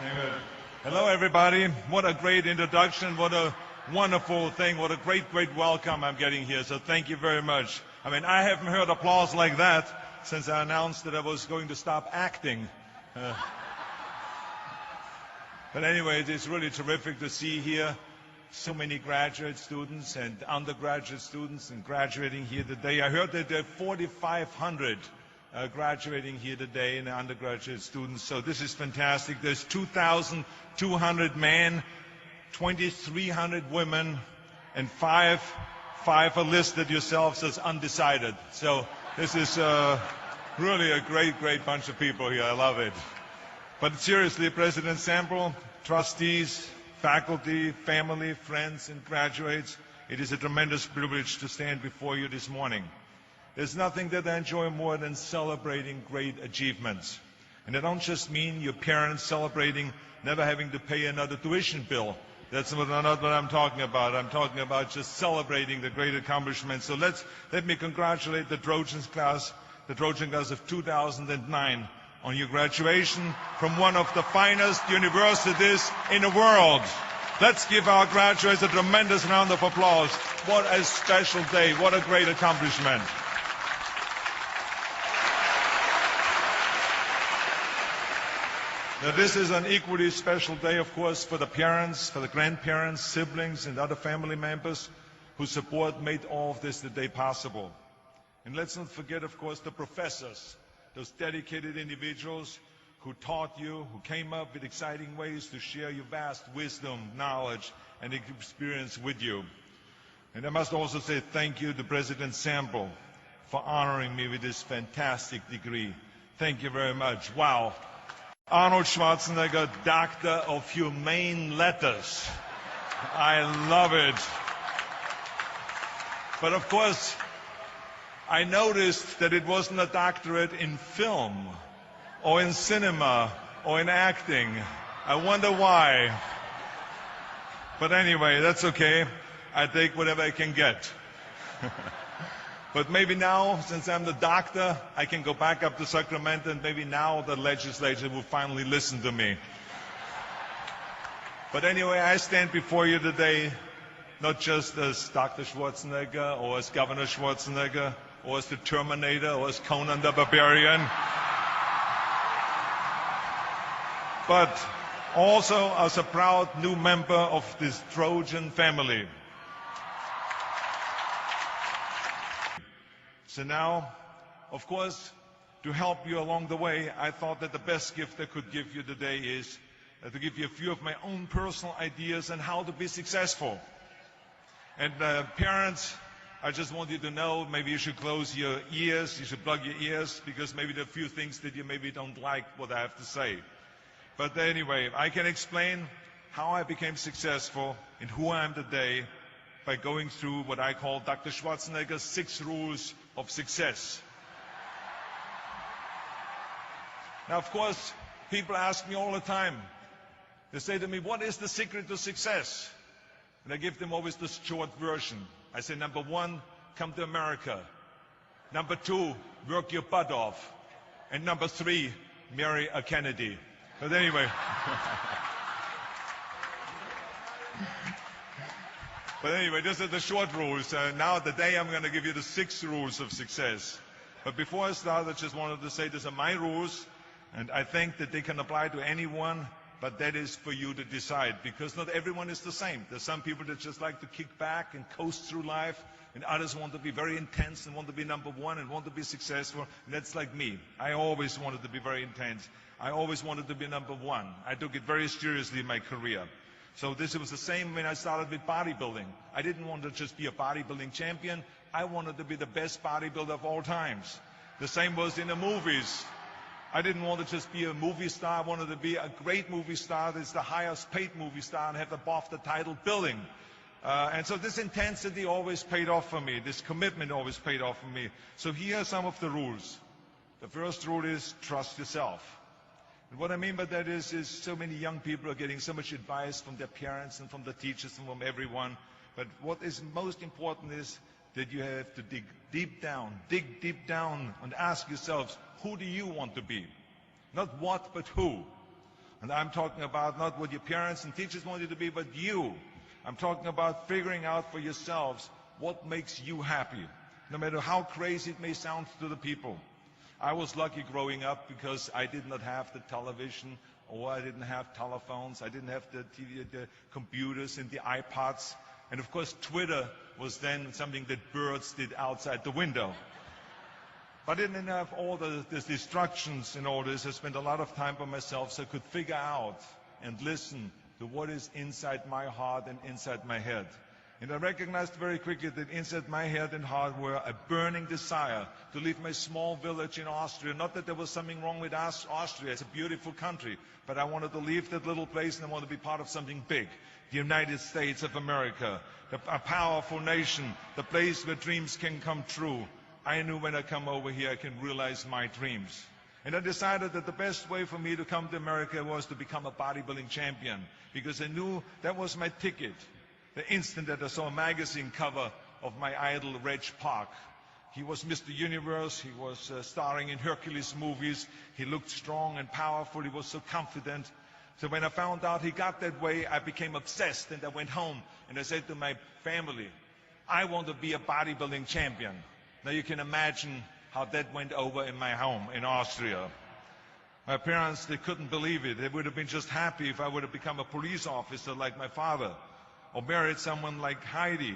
Amen. Hello, everybody. What a great introduction. What a wonderful thing. What a great welcome I'm getting here. So thank you very much. I mean, I haven't heard applause like that since I announced that I was going to stop acting. But anyway, it is really terrific to see here so many graduate students and undergraduate students and graduating here today. I heard that there are 4,500 graduating here today in the undergraduate students. So this is fantastic. There's 2,200 men, 2,300 women, and five are listed yourselves as undecided. So this is really a great bunch of people here. I love it. But seriously, President Sample, trustees, faculty, family, friends, and graduates, it is a tremendous privilege to stand before you this morning. There's nothing that I enjoy more than celebrating great achievements. And I don't just mean your parents celebrating never having to pay another tuition bill. That's not what I'm talking about. I'm talking about just celebrating the great accomplishments. So let me congratulate the Trojan class of 2009 on your graduation from one of the finest universities in the world. Let's give our graduates a tremendous round of applause. What a special day. What a great accomplishment. Now, this is an equally special day, of course, for the parents, for the grandparents, siblings, and other family members whose support made all of this today possible. And let's not forget, of course, the professors, those dedicated individuals who taught you, who came up with exciting ways to share your vast wisdom, knowledge, and experience with you. And I must also say thank you to President Sample for honoring me with this fantastic degree. Thank you very much. Wow. Arnold Schwarzenegger, Doctor of Humane Letters. I love it. But of course, I noticed that it wasn't a doctorate in film, or in cinema, or in acting. I wonder why. But anyway, that's okay. I take whatever I can get. But maybe now, since I'm the doctor, I can go back up to Sacramento, and maybe now the legislature will finally listen to me. But anyway, I stand before you today not just as Dr. Schwarzenegger, or as Governor Schwarzenegger, or as the Terminator, or as Conan the Barbarian, but also as a proud new member of this Trojan family. So now, of course, to help you along the way, I thought that the best gift I could give you today is to give you a few of my own personal ideas on how to be successful. And parents, I just want you to know, maybe you should close your ears, you should plug your ears, because maybe there are a few things that you maybe don't like what I have to say. But anyway, I can explain how I became successful and who I am today by going through what I call Dr. Schwarzenegger's 6 rules of success. Now, of course, people ask me all the time. They say to me, what is the secret to success? And I give them always the short version. I say, number 1, come to America. Number 2, work your butt off. And number 3, marry a Kennedy. But anyway. But anyway, these are the short rules. Now today I'm going to give you the 6 rules of success. But before I start, I just wanted to say these are my rules, and I think that they can apply to anyone, but that is for you to decide, because not everyone is the same. There's some people that just like to kick back and coast through life, and others want to be very intense and want to be number 1 and want to be successful. And that's like me. I always wanted to be very intense. I always wanted to be number 1. I took it very seriously in my career. So this was the same when I started with bodybuilding. I didn't want to just be a bodybuilding champion. I wanted to be the best bodybuilder of all times. The same was in the movies. I didn't want to just be a movie star. I wanted to be a great movie star that's the highest paid movie star and have the BAFTA title billing. And so this intensity always paid off for me. This commitment always paid off for me. So here are some of the rules. The first rule is trust yourself. And what I mean by that is so many young people are getting so much advice from their parents and from the teachers and from everyone. But what is most important is that you have to dig deep down and ask yourselves, who do you want to be? Not what, but who. And I'm talking about not what your parents and teachers want you to be, but you. I'm talking about figuring out for yourselves what makes you happy, no matter how crazy it may sound to the people. I was lucky growing up because I did not have the television, or I didn't have telephones, I didn't have the TV, the computers and the iPods. And of course, Twitter was then something that birds did outside the window. But I didn't have all the distractions in all this. I spent a lot of time by myself so I could figure out and listen to what is inside my heart and inside my head. And I recognized very quickly that inside my head and heart were a burning desire to leave my small village in Austria. Not that there was something wrong with Austria, it's a beautiful country, but I wanted to leave that little place and I wanted to be part of something big. The United States of America, a powerful nation, the place where dreams can come true. I knew when I come over here I can realize my dreams. And I decided that the best way for me to come to America was to become a bodybuilding champion, because I knew that was my ticket. The instant that I saw a magazine cover of my idol, Reg Park. He was Mr. Universe, he was starring in Hercules movies, he looked strong and powerful, he was so confident. So when I found out he got that way, I became obsessed, and I went home and I said to my family, I want to be a bodybuilding champion. Now you can imagine how that went over in my home in Austria. My parents, they couldn't believe it. They would have been just happy if I would have become a police officer like my father, or married someone like Heidi,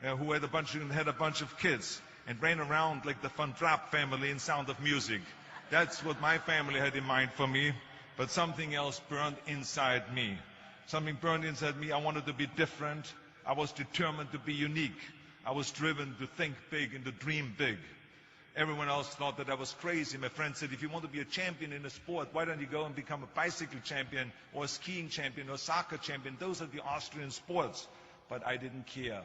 who had a bunch of kids and ran around like the Van Trapp family in Sound of Music. That's what my family had in mind for me, but something else burned inside me. Something burned inside me. I wanted to be different. I was determined to be unique. I was driven to think big and to dream big. Everyone else thought that I was crazy. My friend said, if you want to be a champion in a sport, why don't you go and become a bicycle champion or a skiing champion or a soccer champion? Those are the Austrian sports. But I didn't care.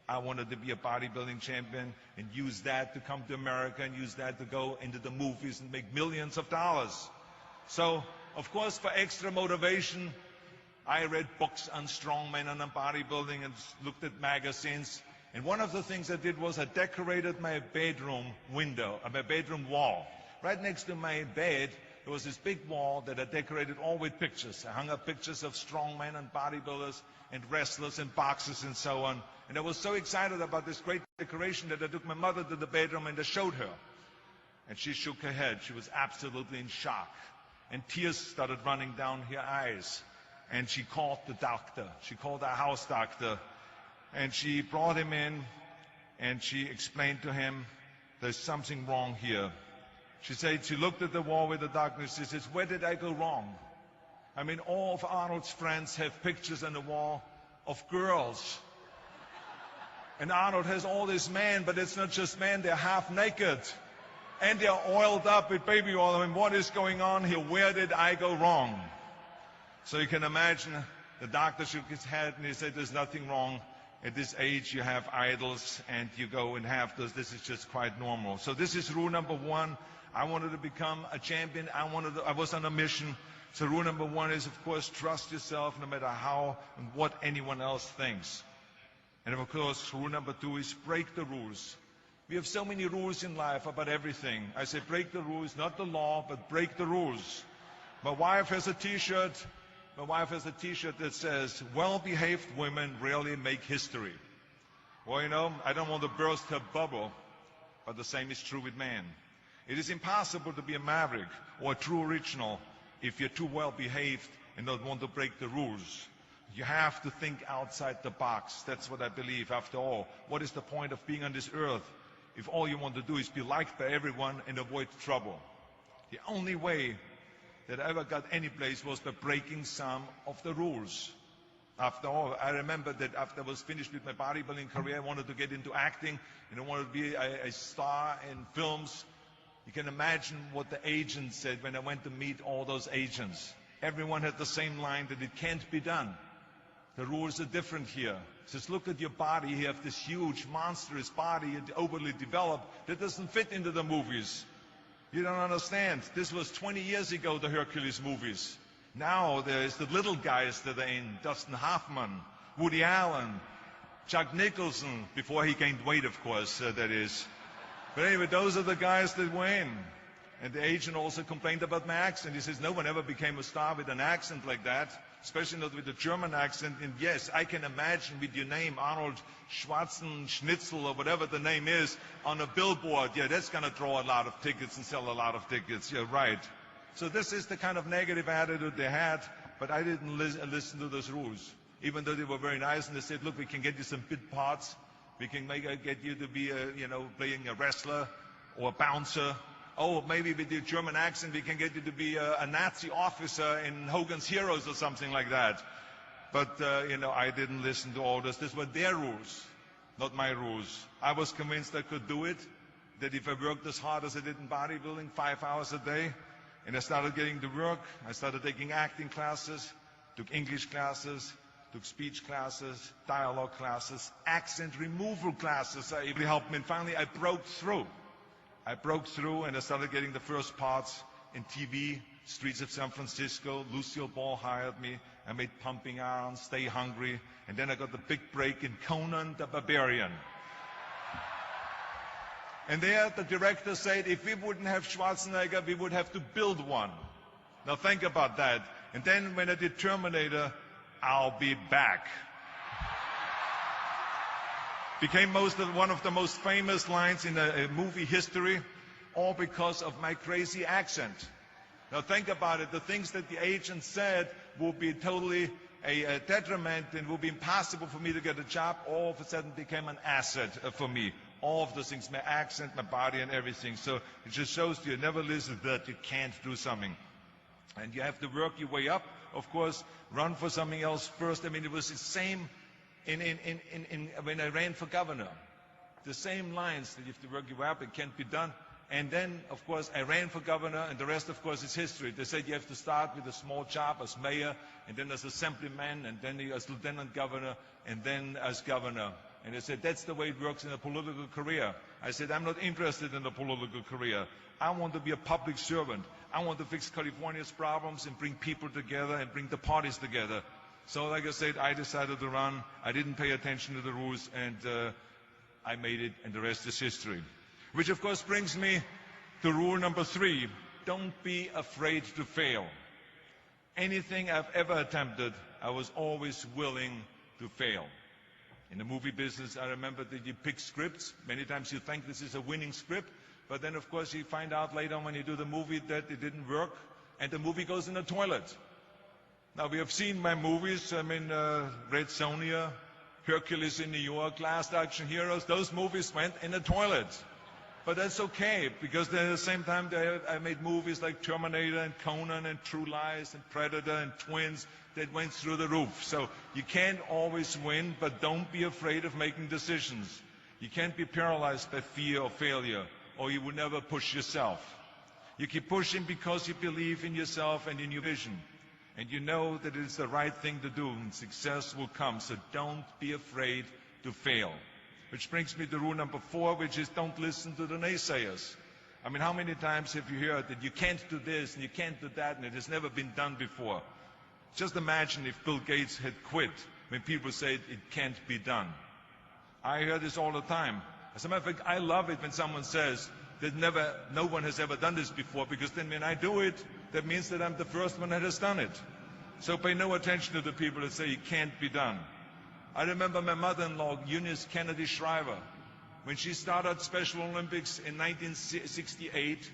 I wanted to be a bodybuilding champion and use that to come to America and use that to go into the movies and make millions of dollars. So, of course, for extra motivation, I read books on strongmen and on bodybuilding and looked at magazines. And one of the things I did was I decorated my bedroom window, my bedroom wall. Right next to my bed, there was this big wall that I decorated all with pictures. I hung up pictures of strongmen and bodybuilders and wrestlers and boxers and so on. And I was so excited about this great decoration that I took my mother to the bedroom and I showed her. And she shook her head. She was absolutely in shock. And tears started running down her eyes. And she called the doctor. She called our house doctor. And she brought him in, and she explained to him, there's something wrong here. She said, she looked at the wall with the doctor, she says, where did I go wrong? I mean, all of Arnold's friends have pictures on the wall of girls. And Arnold has all these men, but it's not just men, they're half naked. And they're oiled up with baby oil. I mean, what is going on here? Where did I go wrong? So you can imagine, the doctor shook his head and he said, there's nothing wrong. At this age, you have idols, and you go and have those. This is just quite normal. So this is rule number one. I wanted to become a champion. I was on a mission. So rule number one is, of course, trust yourself no matter how and what anyone else thinks. And of course, rule number two is break the rules. We have so many rules in life about everything. I say break the rules, not the law, but break the rules. My wife has a T-shirt. My wife has a T-shirt that says, well-behaved women rarely make history. Well, you know, I don't want to burst her bubble, but the same is true with men. It is impossible to be a maverick or a true original if you're too well-behaved and don't want to break the rules. You have to think outside the box. That's what I believe. After all, what is the point of being on this earth if all you want to do is be liked by everyone and avoid trouble? The only way that I ever got any place was by breaking some of the rules. After all, I remember that after I was finished with my bodybuilding career, I wanted to get into acting, and I wanted to be a star in films. You can imagine what the agents said when I went to meet all those agents. Everyone had the same line that it can't be done. The rules are different here. Just look at your body. You have this huge, monstrous body, overly developed, that doesn't fit into the movies. You don't understand. This was 20 years ago, the Hercules movies. Now there's the little guys that are in, Dustin Hoffman, Woody Allen, Jack Nicholson, before he gained weight, of course, that is. But anyway, those are the guys that were in. And the agent also complained about my accent. He says, no one ever became a star with an accent like that, especially not with a German accent. And yes, I can imagine with your name, Arnold Schwarzenschnitzel or whatever the name is, on a billboard. Yeah, that's going to draw a lot of tickets and sell a lot of tickets. Yeah, right. So this is the kind of negative attitude they had, but I didn't listen to those rules. Even though they were very nice and they said, look, we can get you some bit parts. We can get you to be, playing a wrestler or a bouncer. Oh, maybe with your German accent, we can get you to be a Nazi officer in Hogan's Heroes or something like that. But, I didn't listen to all this. These were their rules, not my rules. I was convinced I could do it, that if I worked as hard as I did in bodybuilding, 5 hours a day, and I started getting to work, I started taking acting classes, took English classes, took speech classes, dialogue classes, accent removal classes. It really helped me. And finally, I broke through. And I started getting the first parts in TV, Streets of San Francisco. Lucille Ball hired me. I made Pumping Iron, Stay Hungry. And then I got the big break in Conan the Barbarian. And there the director said, if we wouldn't have Schwarzenegger, we would have to build one. Now think about that. And then when I did Terminator, I'll be back. Became one of the most famous lines in movie history, all because of my crazy accent. Now think about it. The things that the agent said would be totally a detriment and would be impossible for me to get a job, all of a sudden became an asset for me. All of those things, my accent, my body, and everything. So it just shows you never listen that you can't do something. And you have to work your way up, of course, run for something else first. I mean, it was the same when I ran for governor. The same lines that you have to work your way up, it can't be done. And then, of course, I ran for governor, and the rest, of course, is history. They said you have to start with a small job as mayor, and then as assemblyman, and then as lieutenant governor, and then as governor. And they said, that's the way it works in a political career. I said, I'm not interested in a political career. I want to be a public servant. I want to fix California's problems and bring people together and bring the parties together. So like I said, I decided to run. I didn't pay attention to the rules, and I made it, and the rest is history. Which, of course, brings me to rule number 3. Don't be afraid to fail. Anything I've ever attempted, I was always willing to fail. In the movie business, I remember that you pick scripts. Many times you think this is a winning script, but then, of course, you find out later on when you do the movie that it didn't work, and the movie goes in the toilet. Now, we have seen my movies, Red Sonja, Hercules in New York, Last Action Heroes. Those movies went in the toilet. But that's okay, because at the same time, I made movies like Terminator and Conan and True Lies and Predator and Twins that went through the roof. So you can't always win, but don't be afraid of making decisions. You can't be paralyzed by fear or failure, or you will never push yourself. You keep pushing because you believe in yourself and in your vision. And you know that it is the right thing to do, and success will come. So don't be afraid to fail. Which brings me to rule number 4, which is don't listen to the naysayers. I mean, how many times have you heard that you can't do this and you can't do that, and it has never been done before? Just imagine if Bill Gates had quit when people said it can't be done. I hear this all the time. As a matter of fact, I love it when someone says that no one has ever done this before, because then when I do it, that means that I'm the first one that has done it. So pay no attention to the people that say it can't be done. I remember my mother-in-law, Eunice Kennedy Shriver. When she started Special Olympics in 1968,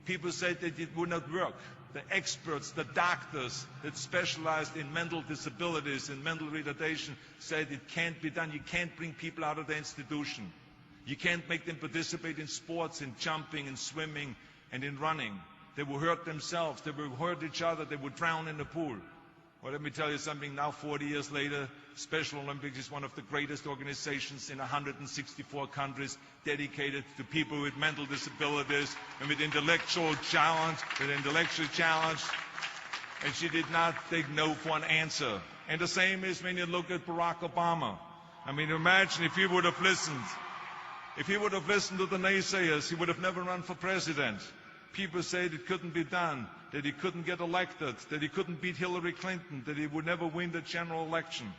people said that it would not work. The experts, the doctors that specialized in mental disabilities and mental retardation said it can't be done. You can't bring people out of the institution. You can't make them participate in sports, in jumping, in swimming, and in running. They will hurt themselves. They will hurt each other. They will drown in the pool. Well, let me tell you something. Now, 40 years later, Special Olympics is one of the greatest organizations in 164 countries dedicated to people with mental disabilities and with intellectual challenge. And she did not take no for an answer. And the same is when you look at Barack Obama. I mean, imagine if he would have listened. If he would have listened to the naysayers, he would have never run for president. People said it couldn't be done, that he couldn't get elected, that he couldn't beat Hillary Clinton, that he would never win the general election.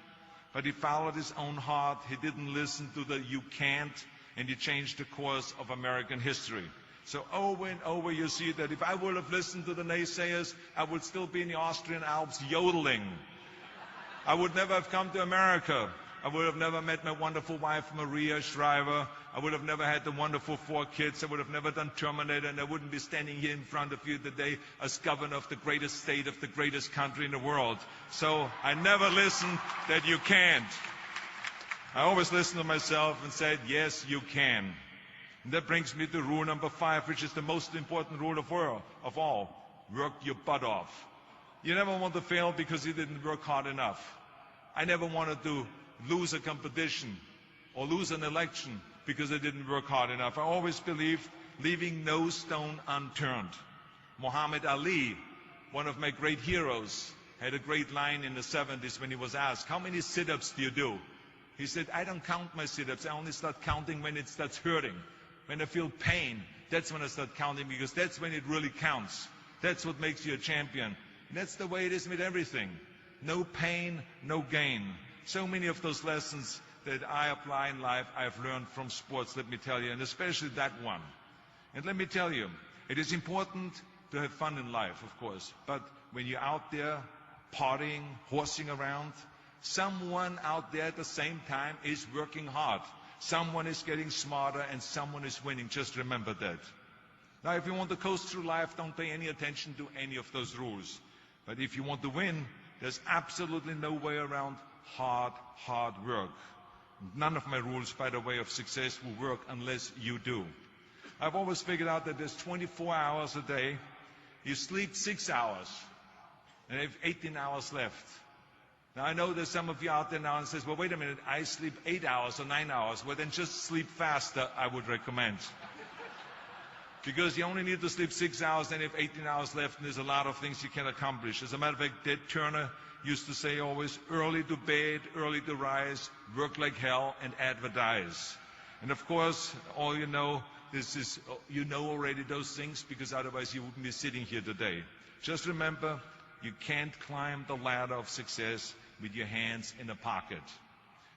But he followed his own heart. He didn't listen to the you can't, and he changed the course of American history. So over and over you see that if I would have listened to the naysayers, I would still be in the Austrian Alps yodeling. I would never have come to America. I would have never met my wonderful wife, Maria Shriver. I would have never had the wonderful 4 kids. I would have never done Terminator, and I wouldn't be standing here in front of you today as governor of the greatest state of the greatest country in the world. So I never listened that you can't. I always listened to myself and said, yes, you can. And that brings me to rule number 5, which is the most important rule of all. Work your butt off. You never want to fail because you didn't work hard enough. I never wanted to lose a competition or lose an election because I didn't work hard enough. I always believed leaving no stone unturned. Muhammad Ali, one of my great heroes, had a great line in the 70s when he was asked, how many sit-ups do you do? He said, I don't count my sit-ups. I only start counting when it starts hurting. When I feel pain, that's when I start counting, because that's when it really counts. That's what makes you a champion. And that's the way it is with everything. No pain, no gain. So many of those lessons that I apply in life, I've learned from sports, let me tell you, and especially that one. And let me tell you, it is important to have fun in life, of course, but when you're out there partying, horsing around, someone out there at the same time is working hard. Someone is getting smarter and someone is winning. Just remember that. Now, if you want to coast through life, don't pay any attention to any of those rules. But if you want to win, there's absolutely no way around hard work. None of my rules, by the way, of success will work unless you do. I've always figured out that there's 24 hours a day. You sleep 6 hours, and you have 18 hours left. Now, I know there's some of you out there now and says, well, wait a minute, I sleep 8 hours or 9 hours. Well, then just sleep faster, I would recommend. Because you only need to sleep 6 hours, then you have 18 hours left, and there's a lot of things you can accomplish. As a matter of fact, Ted Turner used to say always, early to bed, early to rise, work like hell, and advertise. And of course, all you know, you know already those things, because otherwise you wouldn't be sitting here today. Just remember, you can't climb the ladder of success with your hands in a pocket.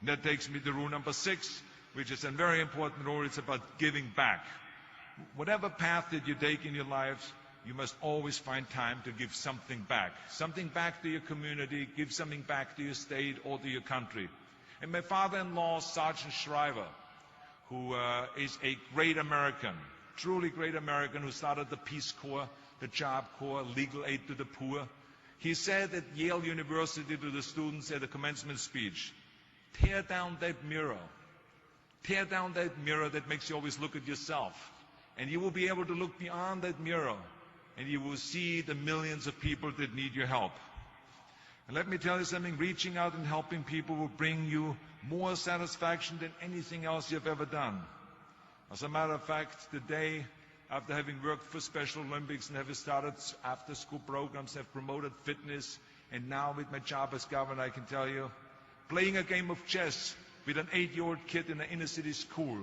And that takes me to rule number 6, which is a very important rule. It's about giving back. Whatever path that you take in your lives, you must always find time to give something back. Something back to your community, give something back to your state or to your country. And my father-in-law, Sergeant Shriver, who is a great American, truly great American, who started the Peace Corps, the Job Corps, legal aid to the poor. He said at Yale University to the students at a commencement speech, tear down that mirror. Tear down that mirror that makes you always look at yourself. And you will be able to look beyond that mirror, and you will see the millions of people that need your help. And let me tell you something, reaching out and helping people will bring you more satisfaction than anything else you've ever done. As a matter of fact, today, after having worked for Special Olympics and having started after-school programs, have promoted fitness, and now with my job as governor, I can tell you, playing a game of chess with an 8-year-old kid in an inner-city school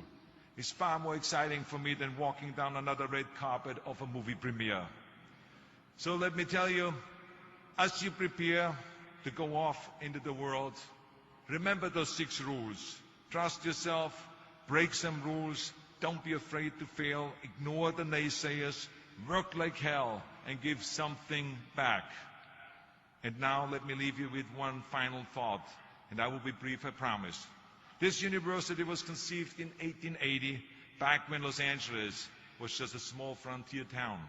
is far more exciting for me than walking down another red carpet of a movie premiere. So let me tell you, as you prepare to go off into the world, remember those 6 rules. Trust yourself, break some rules, don't be afraid to fail, ignore the naysayers, work like hell, and give something back. And now let me leave you with one final thought, and I will be brief, I promise. This university was conceived in 1880, back when Los Angeles was just a small frontier town.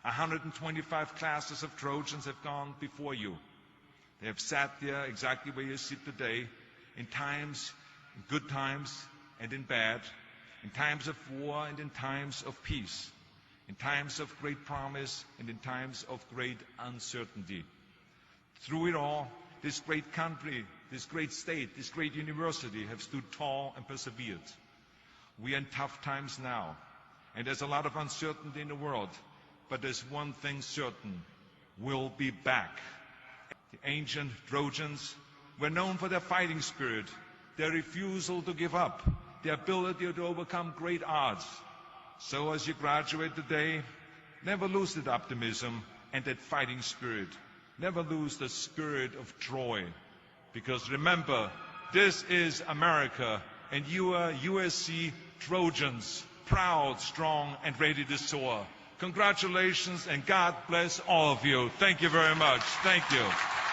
125 classes of Trojans have gone before you. They have sat there exactly where you sit today, in times, in good times and in bad, in times of war and in times of peace, in times of great promise and in times of great uncertainty. Through it all, this great country, this great state, this great university have stood tall and persevered. We are in tough times now, and there's a lot of uncertainty in the world, but there's one thing certain: we'll be back. The ancient Trojans were known for their fighting spirit, their refusal to give up, their ability to overcome great odds. So as you graduate today, never lose that optimism and that fighting spirit. Never lose the spirit of Troy. Because remember, this is America, and you are USC Trojans proud, strong, and ready to soar. Congratulations, and God bless all of you. Thank you very much. Thank you.